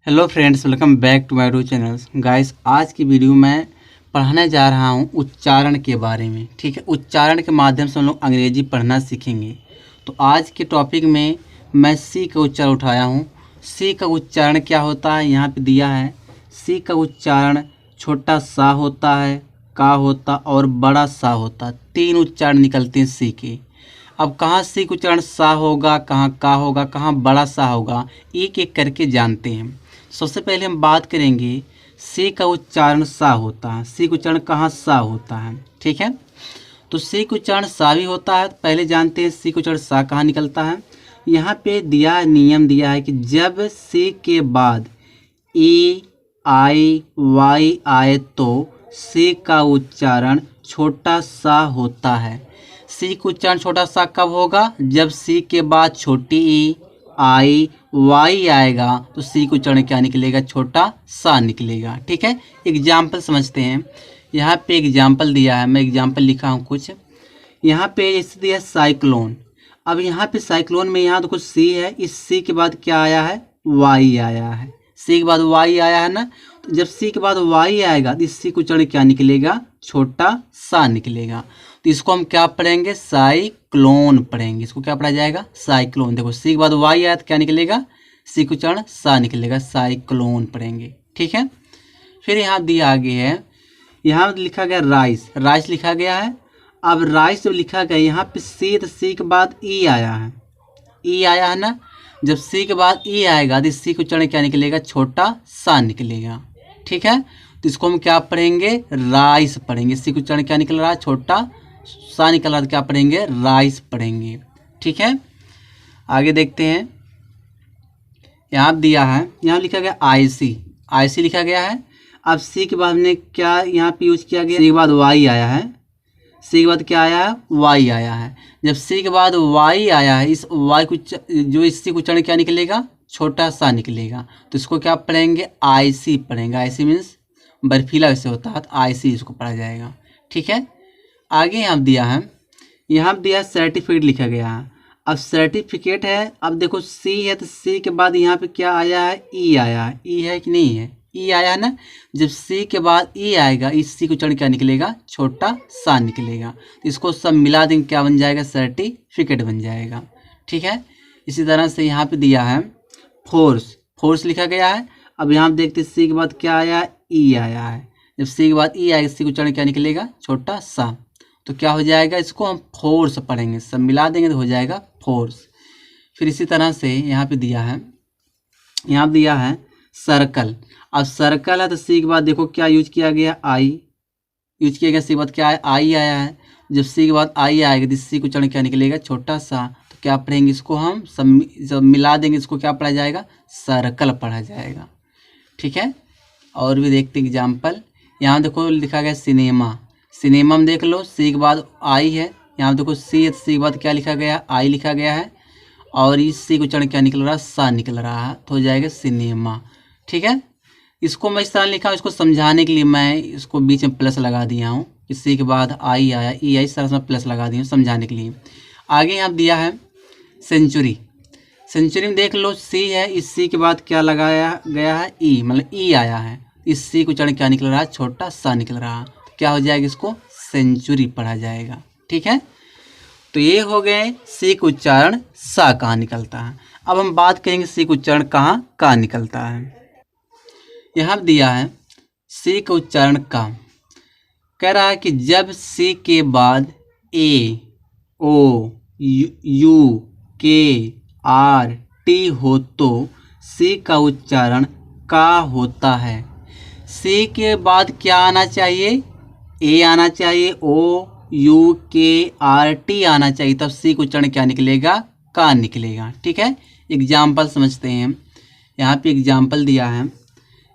Hello friends, welcome back to my YouTube channels. Guys, आज की video में पढ़ाने जा रहा हूँ उच्चारण के बारे में। ठीक है, उच्चारण के माध्यम से हम लोग अंग्रेजी पढ़ना सीखेंगे। तो आज के टॉपिक में मैं सी का उच्चारण उठाया हूँ। सी का उच्चारण क्या होता है यहाँ पे दिया है। सी का उच्चारण छोटा सा होता है, का होता और बड़ा सा होता। तीन उच्चारण निकलते हैं सी के। अब कहाँ सी का उच्चारण सा होगा, कहाँ का होगा, कहाँ बड़ा सा होगा, एक एक करके जानते हैं। सबसे पहले हम बात करेंगे सी का उच्चारण सा होता है। सी का उच्चारण कहाँ सा होता है, ठीक है। तो सी का उच्चारण सा भी होता है। पहले जानते हैं सी का उच्चारण सा कहाँ निकलता है। यहाँ पे दिया नियम दिया है कि जब सी के बाद ई आई वाई आए तो सी का उच्चारण छोटा सा होता है। सी का उच्चारण छोटा सा कब होगा? जब सी के बाद छोटी ई आई वाई आएगा तो सी का उच्चारण क्या निकलेगा? छोटा सा निकलेगा। ठीक है, एग्जाम्पल समझते हैं। यहाँ पे एग्जाम्पल दिया है, मैं एग्जाम्पल लिखा हूँ कुछ। यहाँ पे जैसे दिया है साइक्लोन। अब यहाँ पे साइक्लोन में यहाँ देखो सी है, इस सी के बाद क्या आया है? वाई आया है। सी के बाद वाई आया है ना, तो जब सी के बाद वाई आएगा तो इस सी का उच्चारण क्या निकलेगा? छोटा सा निकलेगा। तो इसको हम क्या पढ़ेंगे? साइक्लोन पढ़ेंगे। इसको क्या पढ़ा जाएगा? साइक्लोन। देखो सी के बाद वाई आया तो क्या निकलेगा? सी का उच्चारण सा निकलेगा, साइक्लोन पढ़ेंगे। ठीक है, फिर यहाँ दिया आगे है, यहाँ लिखा गया राइस। राइस लिखा गया है। अब राइस जो लिखा गया यहाँ पे सी, तो सी के बाद ई आया है। ई आया है ना, जब सी के बाद ई आएगा तो सी का उच्चारण क्या निकलेगा? छोटा सा निकलेगा। ठीक है, तो इसको हम क्या पढ़ेंगे? राइस पढ़ेंगे। सी का उच्चारण क्या निकल रहा है? छोटा सा निकल रहा है, तो क्या पढ़ेंगे? राइस पढ़ेंगे। ठीक है, आगे देखते हैं। यहाँ दिया है, यहाँ लिखा गया आईसी। आईसी लिखा गया है। अब सी के बाद हमने क्या यहाँ पे यूज किया गया? सी के बाद वाई आया है। सी के बाद क्या आया है? वाई आया है। जब सी के बाद वाई आया है, इस वाई को जो इस सी को उच्चारण क्या निकलेगा? छोटा सा निकलेगा। तो इसको क्या पढ़ेंगे? आईसी पढ़ेंगे। आईसी मीन्स बर्फीला वैसे होता है, तो आईसी इसको पढ़ा जाएगा। ठीक है, आगे यहाँ दिया है, यहाँ दिया है सर्टिफिकेट लिखा गया है। अब सर्टिफिकेट है, अब देखो सी है तो सी के बाद यहाँ पे क्या आया है? ई आया है। ई है कि नहीं है? ई आया है ना, जब सी के बाद ई आएगा इस सी को उच्चारण क्या निकलेगा? छोटा सा निकलेगा। तो इसको सब मिला देंगे, क्या बन जाएगा? सर्टिफिकेट बन जाएगा। ठीक है, इसी तरह से यहाँ पे दिया है फोर्स। फोर्स लिखा गया है। अब यहाँ देखते सी के बाद क्या आया है? ई आया है। जब सी के बाद ई आएगा इस सी को उच्चारण क्या निकलेगा? छोटा सा। तो क्या हो जाएगा? इसको हम फोर्स पढ़ेंगे, सब मिला देंगे तो हो जाएगा फोर्स। फिर इसी तरह से यहाँ पे दिया है, यहाँ दिया है सर्कल। अब सर्कल है तो सी के बाद देखो क्या यूज किया गया? आई यूज किया गया। सी के बाद क्या है? आई आया है। जब सी के बाद आई आएगा तो सी को उच्चारण क्या निकलेगा? छोटा सा। तो क्या पढ़ेंगे? इसको हम सब मिला देंगे, इसको क्या पढ़ा जाएगा? सर्कल पढ़ा जाएगा। ठीक है, और भी देखते एग्जाम्पल। यहाँ देखो लिखा गया सिनेमा। सिनेमा में देख लो सी के बाद आई है। यहाँ देखो सी है, सी के बाद क्या लिखा गया? आई लिखा गया है। और इस सी को उच्चारण क्या निकल रहा है? सा निकल रहा है, तो हो जाएगा सिनेमा। ठीक है, इसको मैं इस तरह लिखा हूँ, इसको समझाने के लिए मैं इसको बीच में प्लस लगा दिया हूँ। इस सी के बाद आई आया, ई आई, इस तरह से मैं प्लस लगा दिया हूँ समझाने के लिए। आगे यहाँ दिया है सेंचुरी। सेंचुरी में देख लो सी है, इस सी के बाद क्या लगाया गया है? ई, मतलब ई आया है। इस सी को उच्चारण क्या निकल रहा है? छोटा सा निकल रहा है, तो क्या हो जाएगा? इसको सेंचुरी पढ़ा जाएगा। ठीक है, तो ये हो गए सी का उच्चारण सा कहाँ निकलता है। अब हम बात करेंगे सी का उच्चारण कहाँ निकलता है। यहाँ दिया है सी का उच्चारण का, कह रहा है कि जब सी के बाद ए ओ यू के आर टी हो तो सी का उच्चारण का होता है। सी के बाद क्या आना चाहिए? ए आना चाहिए, ओ यू के आर टी आना चाहिए, तब सी का उच्चारण क्या निकलेगा? का निकलेगा। ठीक है, एग्जाम्पल समझते हैं। यहाँ पे एग्जाम्पल दिया है,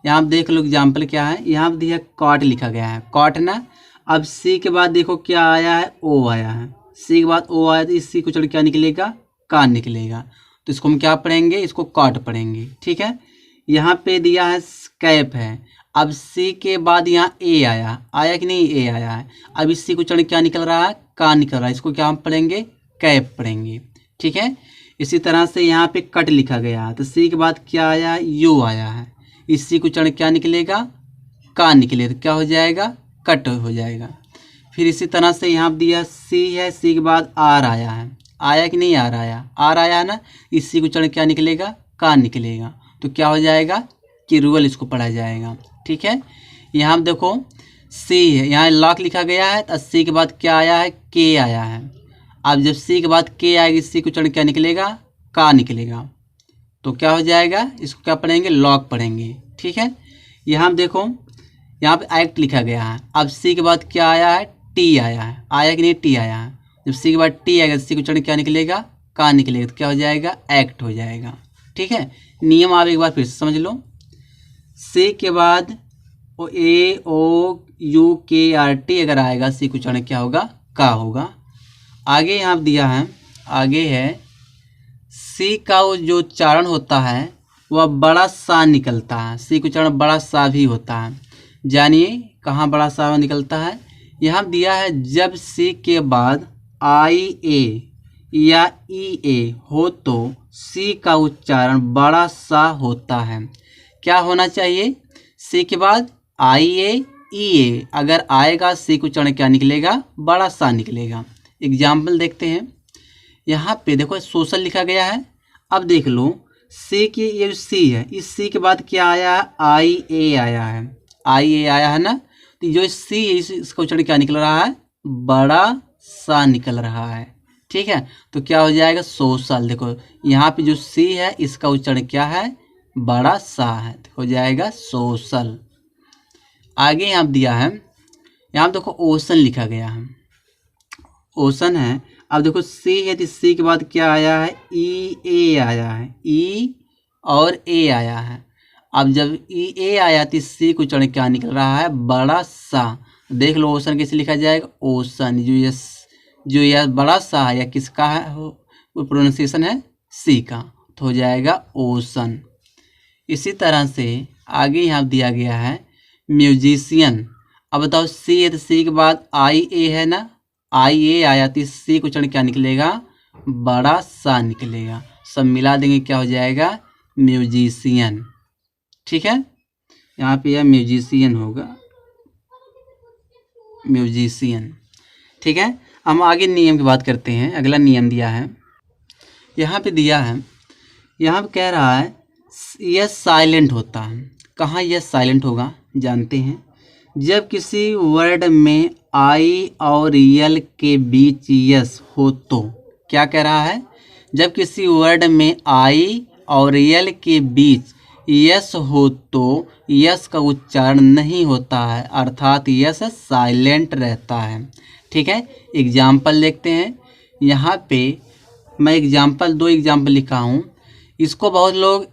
यहाँ पे देख लो एग्जाम्पल क्या है। यहाँ पे दिया कॉट लिखा गया है, कॉट ना। अब सी के बाद देखो क्या आया है? ओ आया है। सी के बाद ओ आया तो इस सी का उच्चारण क्या निकलेगा? का निकलेगा। तो इसको हम क्या पढ़ेंगे? इसको कॉट पढ़ेंगे। ठीक है, यहाँ पे दिया है कैप है। अब सी के बाद यहाँ ए आया कि नहीं? ए आया है। अब इस सी को उच्चारण क्या निकल रहा है? का निकल रहा है, इसको क्या हम पढ़ेंगे? कैप पढ़ेंगे। ठीक है, इसी तरह से यहाँ पे कट लिखा गया है, तो सी के बाद क्या आया? यू आया है। इसी का उच्चारण क्या निकलेगा, का निकलेगा, तो क्या हो जाएगा, कट हो जाएगा। फिर इसी तरह से यहाँ पर दिया सी है, सी के बाद आर आया है, आया कि नहीं आर आया, आर आया है ना, इसी का उच्चारण क्या निकलेगा, का निकलेगा, तो क्या हो जाएगा, किरुअल इसको पढ़ा जाएगा। ठीक है, यहाँ देखो सी है, यहाँ लॉक लिखा गया है, तो सी के बाद क्या आया है, के आया है। अब जब सी के बाद के आएगी, सी का उच्चारण क्या निकलेगा, का निकलेगा, तो क्या हो जाएगा, इसको क्या पढ़ेंगे, लॉक पढ़ेंगे। ठीक है, यहाँ देखो यहाँ पे एक्ट लिखा गया है। अब सी के बाद क्या आया है, टी आया है, आया कि नहीं, टी आया है। जब सी के बाद टी आएगा, सी का उच्चारण क्या निकलेगा, का निकलेगा, तो क्या हो जाएगा, एक्ट हो जाएगा। ठीक है, नियम आप एक बार फिर से समझ लो। सी के बाद ए ओ यू के आर टी अगर आएगा, सी का उच्चारण क्या होगा, का होगा। आगे यहाँ दिया है, आगे है सी का जो उच्चारण होता है वह बड़ा सा निकलता है, सी का उच्चारण बड़ा सा भी होता है। जानिए कहाँ बड़ा सा निकलता है, यहाँ दिया है जब सी के बाद आई ए या ई ए हो तो सी का उच्चारण बड़ा सा होता है। क्या होना चाहिए, सी के बाद आई ए ई ए अगर आएगा, सी का उच्चारण क्या निकलेगा, बड़ा सा निकलेगा। एग्जाम्पल देखते हैं, यहाँ पे देखो सोशल लिखा गया है। अब देख लो सी की, ये सी है, इस सी के बाद क्या आया है, आई ए आया है, आई ए आया है ना, तो जो सी इसका उच्चारण क्या निकल रहा है, बड़ा सा निकल रहा है। ठीक है, तो क्या हो जाएगा, सोशल। देखो यहाँ पे जो सी है इसका उच्चारण क्या है, बड़ा सा है, तो हो जाएगा सोशल। आगे यहाँ दिया है, यहाँ देखो ओशन लिखा गया है, ओशन है। अब देखो सी है, तो सी के बाद क्या आया है, ई ए आया है, ई और ए आया है। अब जब ई ए आया तो सी का उच्चारण क्या निकल रहा है, बड़ा सा। देख लो ओशन कैसे लिखा जाएगा, ओशन, जो यह बड़ा सा है या किसका है, वो प्रोनाउंसिएशन है सी का, तो हो जाएगा ओशन। इसी तरह से आगे यहाँ दिया गया है म्यूजिशियन। अब बताओ सी है, तो सी के बाद आई ए है ना, आई ए आया तो सी का उच्चारण क्या निकलेगा, बड़ा सा निकलेगा। सब मिला देंगे क्या हो जाएगा, म्यूजिशियन। ठीक है, यहाँ पे यह म्यूजिशियन होगा, म्यूजिशियन। ठीक है, हम आगे नियम की बात करते हैं। अगला नियम दिया है, यहाँ पे दिया है, यहाँ पे कह रहा है यह साइलेंट होता है। कहाँ यह साइलेंट होगा, जानते हैं। जब किसी वर्ड में आई और यल के बीच यस हो तो, क्या कह रहा है, जब किसी वर्ड में आई और यल के बीच यस हो तो यस का उच्चारण नहीं होता है, अर्थात यस साइलेंट रहता है। ठीक है, एग्जाम्पल देखते हैं। यहाँ पे मैं एग्जाम्पल, 2 एग्जाम्पल लिखा हूँ। इसको बहुत लोग,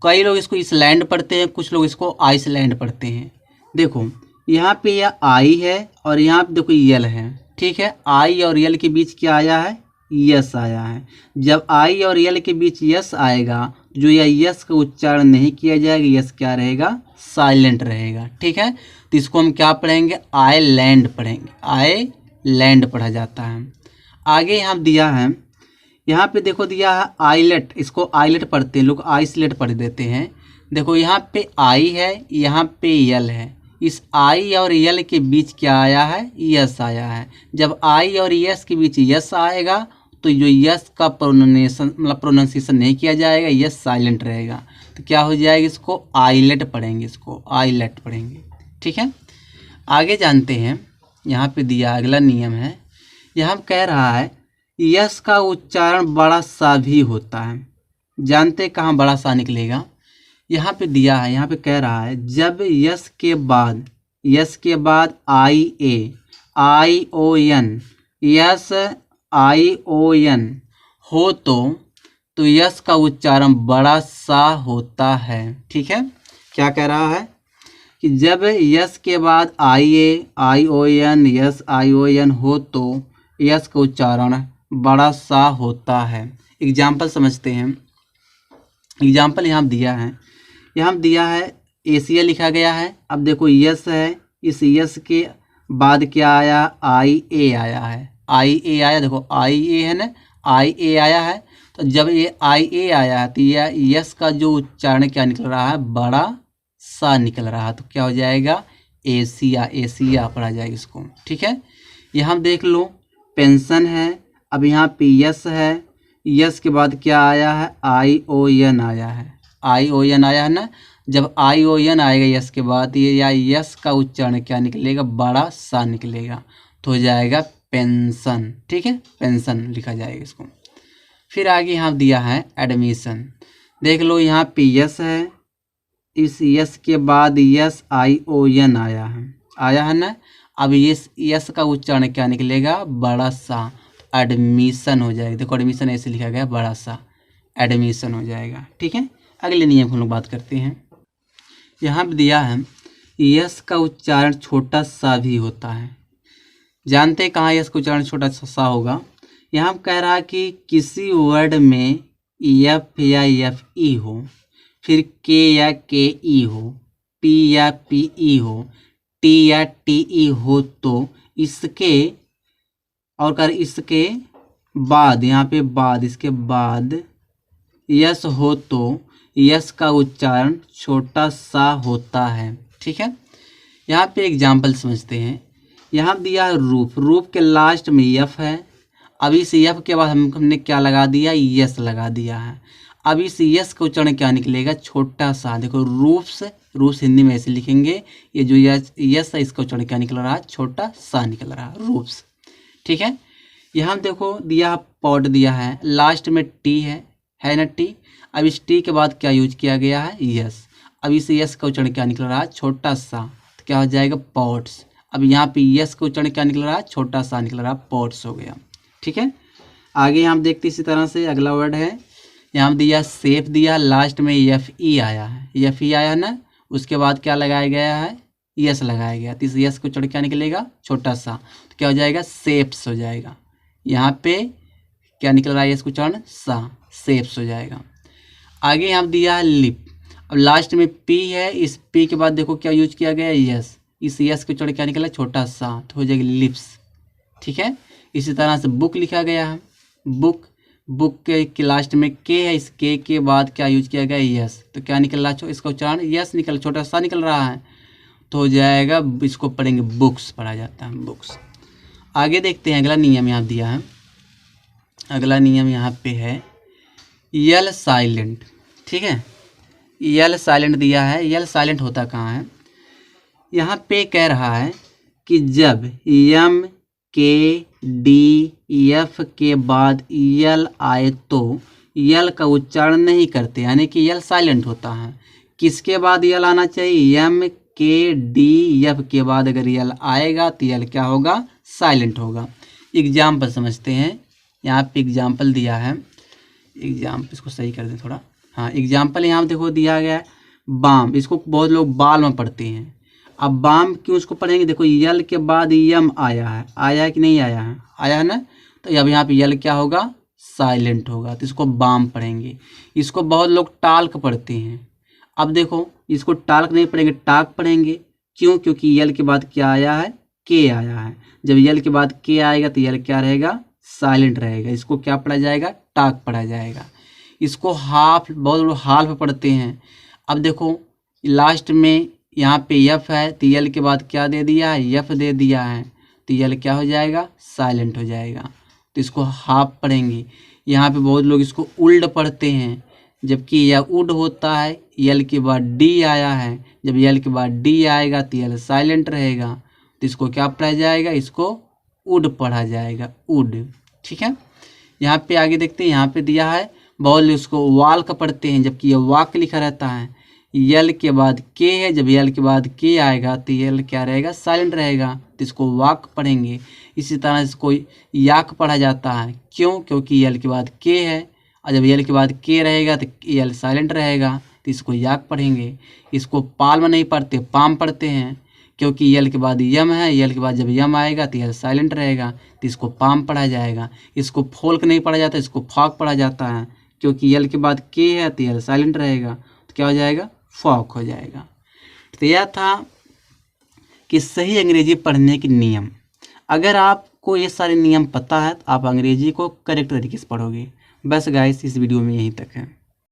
कई लोग इसको इसलैंड पढ़ते हैं, कुछ लोग इसको आइसलैंड पढ़ते हैं। देखो यहाँ पे यह आई है और यहाँ पे देखो यल है। ठीक है, आई और यल के बीच क्या आया है, यस आया है। जब आई और यल के बीच यस आएगा, जो यह यस का उच्चारण नहीं किया जाएगा, यस क्या रहेगा, साइलेंट रहेगा। ठीक है, तो इसको हम क्या पढ़ेंगे, आई लैंड पढ़ेंगे, आई लैंड पढ़ा जाता है। आगे यहाँ दिया है, यहाँ पे देखो दिया है आइलेट, इसको आइलेट पढ़ते हैं लोग, आइसलेट पढ़ देते हैं। देखो यहाँ पे आई है, यहाँ पे यल है, इस आई और यल के बीच क्या आया है, यस आया है। जब आई और यस के बीच यस आएगा तो जो यस का प्रोनाउंसिएशन नहीं किया जाएगा, यस साइलेंट रहेगा, तो क्या हो जाएगा, इसको आइलेट पढ़ेंगे, इसको आइलेट पढ़ेंगे। ठीक है, आगे जानते हैं। यहाँ पे दिया अगला नियम है, यहाँ कह रहा है यस का उच्चारण बड़ा सा भी होता है। जानते कहाँ बड़ा सा निकलेगा, यहाँ पे दिया है, यहाँ पे कह रहा है जब यस के बाद I A I O N, S I O N हो तो यस का उच्चारण बड़ा सा होता है। ठीक है, क्या कह रहा है कि जब यस के बाद I A I O N, S I O N हो तो यस का उच्चारण बड़ा सा होता है। एग्जाम्पल समझते हैं। एग्जाम्पल यहाँ दिया है, यहाँ दिया है एशिया लिखा गया है। अब देखो यस है, इस यस के बाद क्या आया, आई ए आया है, आई ए आया, देखो आई ए है ना, आई ए आया है। तो जब ये आई ए आया है तो यह यस का जो उच्चारण क्या निकल रहा है, बड़ा सा निकल रहा है, तो क्या हो जाएगा एशिया, एशिया पढ़ा जाएगा इसको। ठीक है, यहाँ देख लो पेंशन है। अब यहाँ पे यस है, यस के बाद क्या आया है ION आया है, ION आया है ना। जब ION आएगा यस के बाद, ये या यस का उच्चारण क्या निकलेगा, बड़ा सा निकलेगा, तो हो जाएगा पेंशन। ठीक है, पेंशन लिखा जाएगा इसको। फिर आगे यहाँ दिया है एडमिशन, देख लो यहाँ पे यस है, इस यस के बाद यस ION आया है ना। अब यस का उच्चारण क्या निकलेगा, बड़ा सा, एडमिशन हो जाएगा। देखो एडमिशन ऐसे लिखा गया बड़ा सा, एडमिशन हो जाएगा। ठीक है, अगले नियम हम लोग बात करते हैं। यहाँ पे दिया है यस का उच्चारण छोटा सा भी होता है। जानते हैं कहाँ यस का उच्चारण छोटा सा होगा। यहाँ कह रहा है कि किसी वर्ड में एफ या FE हो, फिर के या KE हो, P या PE हो, T या TE हो, तो इसके और कर इसके बाद, यहाँ पे बाद, इसके बाद यस हो तो यस का उच्चारण छोटा सा होता है। ठीक है, यहाँ पे एग्जाम्पल समझते हैं। यहाँ दिया है रूप, रूप के लास्ट में यफ है। अब इस यफ के बाद हमने क्या लगा दिया, यस लगा दिया है। अब इस यस का उच्चारण क्या निकलेगा, छोटा सा। देखो रूप से हिंदी में ऐसे लिखेंगे, ये जो यस है इसका उच्चारण क्या निकल रहा है, छोटा सा निकल रहा है, रूप से। ठीक है, यहाँ देखो दिया पॉट दिया है, लास्ट में टी है ना टी। अब इस टी के बाद क्या यूज किया गया है, यस। अब इस यस का उच्चारण क्या निकल रहा है, छोटा सा, तो क्या हो जाएगा पॉट्स। अब यहाँ पे यस का उच्चारण क्या निकल रहा है, छोटा सा निकल रहा है, पॉट्स हो गया। ठीक है, आगे हम देखते इसी तरह से अगला वर्ड है। यहाँ दिया सेफ दिया, लास्ट में FE आया है, FE आया ना। उसके बाद क्या लगाया गया है, यस लगाया गया, तो इस यस का उच्चारण क्या निकलेगा, छोटा सा, तो क्या हो जाएगा सेफ्स हो जाएगा। यहाँ पे क्या निकल रहा है, यस का उच्चारण सा, सेफ्स हो जाएगा। आगे यहाँ दिया है लिप, अब लास्ट में P है, इस P के बाद देखो क्या यूज किया गया है, यस। इस यस का उच्चारण क्या निकला, छोटा सा, तो हो जाएगा लिप्स। ठीक है, इसी तरह से बुक लिखा गया है, बुक के लास्ट में के है, इस के बाद क्या यूज किया गया, यस। तो क्या निकल रहा है, इसका उच्चारण यस निकल, छोटा सा निकल रहा है, तो हो जाएगा, इसको पढ़ेंगे बुक्स पढ़ा जाता है, बुक्स। आगे देखते हैं अगला नियम यहाँ दिया है। अगला नियम यहाँ पे है यल साइलेंट। ठीक है, यल साइलेंट दिया है। यल साइलेंट होता कहाँ है, यहाँ पे कह रहा है कि जब MKDF के बाद यल आए तो यल का उच्चारण नहीं करते, यानी कि यल साइलेंट होता है। किसके बाद यल आना चाहिए, MKDF के बाद अगर यल आएगा तो यल क्या होगा, साइलेंट होगा। एग्जाम्पल समझते हैं, यहाँ पे एग्जाम्पल दिया है, एग्जाम्पल इसको सही कर दें थोड़ा। हाँ, एग्जाम्पल यहाँ देखो दिया गया है बाम, इसको बहुत लोग बाल में पढ़ते हैं। अब बाम क्यों इसको पढ़ेंगे, देखो यल के बाद यम आया है कि नहीं आया है, आया है ना। तो अब यहाँ पे यल क्या होगा, साइलेंट होगा, तो इसको बाम पढ़ेंगे। इसको बहुत लोग टाल्क पढ़ते हैं। अब देखो इसको टाल्क नहीं पढ़ेंगे, टाक पढ़ेंगे। क्यों, क्योंकि यल के बाद क्या आया है, के आया है। जब यल के बाद के आएगा तो यल क्या रहेगा, साइलेंट रहेगा। इसको क्या पढ़ा जाएगा, टाक पढ़ा जाएगा। इसको बहुत लोग हाल पे पढ़ते हैं। अब देखो लास्ट में यहाँ पे यफ है, तो यल के बाद क्या दे दिया है, यफ दे दिया है, तो यल क्या हो जाएगा, साइलेंट हो जाएगा। तो इसको हाफ पढ़ेंगे। यहाँ पे बहुत लोग इसको उल्ड पढ़ते हैं, जबकि यह उड होता है। यल के बाद डी आया है, जब यल के बाद डी आएगा तो यल साइलेंट रहेगा, तो इसको क्या पढ़ा जाएगा, इसको उड पढ़ा जाएगा, उड। ठीक है, यहाँ पे आगे देखते हैं, यहाँ पे दिया है बहुत लोग इसको वाल का पढ़ते हैं, जबकि यह वाक लिखा रहता है। यल के बाद के है, जब यल के बाद के आएगा तो यल क्या रहेगा, साइलेंट रहेगा, तो इसको वाक पढ़ेंगे। इसी तरह इसको याक पढ़ा जाता है। क्यों, क्योंकि यल के बाद के है, और जब यल के बाद के रहेगा तो यल साइलेंट रहेगा, तो इसको याक पढ़ेंगे। इसको पाल्म नहीं पढ़ते, पाम पढ़ते हैं, क्योंकि यल के बाद यम है, यल के बाद जब यम आएगा तो यल साइलेंट रहेगा, तो इसको पाम पढ़ा जाएगा। इसको फोल्क नहीं पढ़ा जाता, इसको फॉक पढ़ा जाता है, क्योंकि यल के बाद के है तो यल साइलेंट रहेगा, तो क्या हो जाएगा, फॉक हो जाएगा। तो यह था कि सही अंग्रेजी पढ़ने के नियम। अगर आपको ये सारे नियम पता है तो आप अंग्रेजी को करेक्ट तरीके से पढ़ोगे। बस गाइस, इस वीडियो में यहीं तक है।